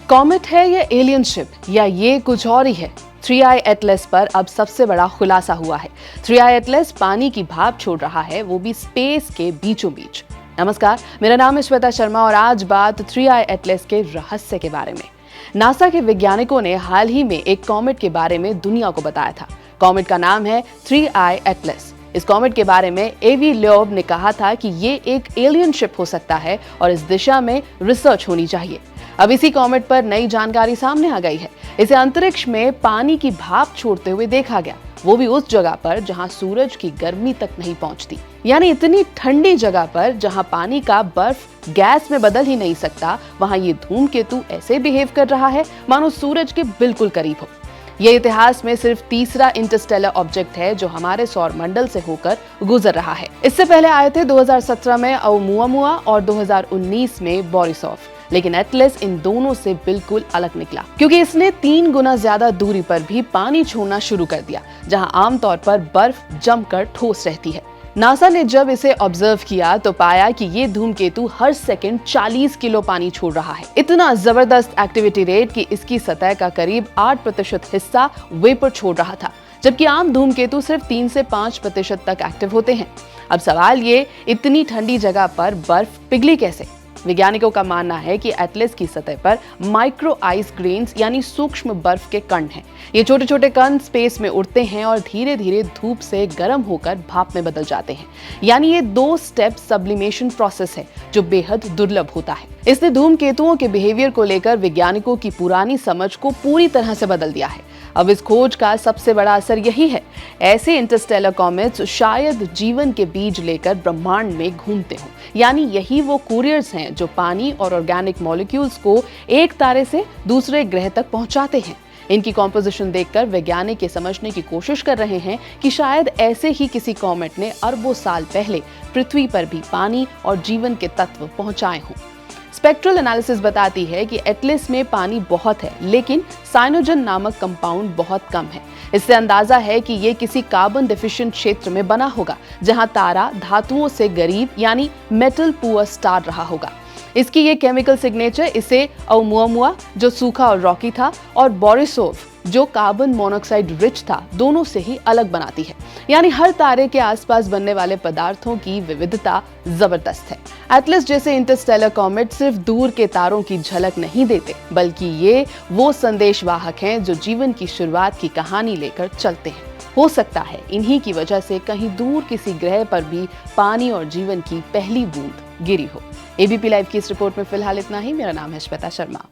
Comet है या alien ship या ये कुछ और ही है? 3i एटलस पर अब सबसे बड़ा खुलासा हुआ है। 3i एटलस पानी की भाप छोड़ रहा है, वो भी स्पेस के बीचों बीच। नमस्कार, मेरा नाम है श्वेता शर्मा और आज बात 3i एटलस के रहस्य के बारे में। नासा के वैज्ञानिकों ने हाल ही में एक कॉमेट के बारे में दुनिया को बताया था। कॉमेट का नाम है 3i एटलस। इस कॉमेट के बारे में एवी लोब ने कहा था कि ये एक एलियन शिप हो सकता है और इस दिशा में रिसर्च होनी चाहिए। अब इसी कॉमेट पर नई जानकारी सामने आ गई है। इसे अंतरिक्ष में पानी की भाप छोड़ते हुए देखा गया, वो भी उस जगह पर जहां सूरज की गर्मी तक नहीं पहुंचती, यानी इतनी ठंडी जगह पर जहां पानी का बर्फ गैस में बदल ही नहीं सकता, वहां ये धूमकेतु ऐसे बिहेव कर रहा है मानो सूरज के बिल्कुल करीब हो। ये इतिहास में सिर्फ तीसरा इंटरस्टेलर ऑब्जेक्ट है जो हमारे सौर मंडल से होकर गुजर रहा है। इससे पहले आए थे 2017 में ओumuamua और 2019 में बोरिसोव, लेकिन एटलस इन दोनों से बिल्कुल अलग निकला क्योंकि इसने 3 गुना ज्यादा दूरी पर भी पानी छोड़ना शुरू कर दिया, जहां आमतौर पर बर्फ जमकर ठोस रहती है। नासा ने जब इसे ऑब्जर्व किया तो पाया कि ये धूमकेतु हर सेकंड 40 किलो पानी छोड़ रहा है। इतना जबरदस्त एक्टिविटी रेट कि इसकी सतह का करीब 8% हिस्सा वेपर छोड़ रहा था, जबकि आम धूमकेतु सिर्फ 3 से 5% तक एक्टिव होते हैं। अब सवाल ये, इतनी ठंडी जगह पर बर्फ पिघली कैसे? वैज्ञानिकों का मानना है कि एटलस की सतह पर माइक्रो आइस ग्रेन्स यानी सूक्ष्म बर्फ के कण हैं। ये छोटे छोटे कण स्पेस में उड़ते हैं और धीरे धीरे धूप से गर्म होकर भाप में बदल जाते हैं। यानी ये 2 स्टेप सब्लिमेशन प्रोसेस है जो बेहद दुर्लभ होता है। इसने धूमकेतुओं के बिहेवियर को लेकर वैज्ञानिकों की पुरानी समझ को पूरी तरह से बदल दिया है। अब इस खोज का सबसे बड़ा असर यही है, ऐसे इंटरस्टेलर कॉमेट्स शायद जीवन के बीज लेकर ब्रह्मांड में घूमते हों। यानी यही वो कुरियर्स हैं जो पानी और ऑर्गेनिक मॉलिक्यूल्स को एक तारे से दूसरे ग्रह तक पहुंचाते हैं। इनकी कॉम्पोजिशन देखकर वैज्ञानिक ये समझने की कोशिश कर रहे हैं कि शायद ऐसे ही किसी कॉमेट ने अरबों साल पहले पृथ्वी पर भी पानी और जीवन के तत्व पहुंचाए हों। स्पेक्ट्रल एनालिसिस बताती है कि एटलस में पानी बहुत है, लेकिन साइनोजन नामक कंपाउंड बहुत कम है। इससे अंदाजा है कि ये किसी कार्बन डेफिशिएंट क्षेत्र में बना होगा, जहां तारा धातुओं से गरीब यानी मेटल पुअर स्टार रहा होगा। इसकी ये केमिकल सिग्नेचर इसे ओumuamua जो सूखा और रॉकी था और बोरिसोव जो कार्बन मोनोऑक्साइड रिच था, दोनों से ही अलग बनाती है। यानी हर तारे के आसपास बनने वाले पदार्थों की विविधता जबरदस्त है। एटलस जैसे इंटरस्टेलर कॉमेट सिर्फ दूर के तारों की झलक नहीं देते, बल्कि ये वो संदेशवाहक हैं जो जीवन की शुरुआत की कहानी लेकर चलते हैं। हो सकता है इन्हीं की वजह से कहीं दूर किसी ग्रह पर भी पानी और जीवन की पहली बूंद गिरी हो। एबीपी लाइव की इस रिपोर्ट में फिलहाल इतना ही। मेरा नाम है श्वेता शर्मा।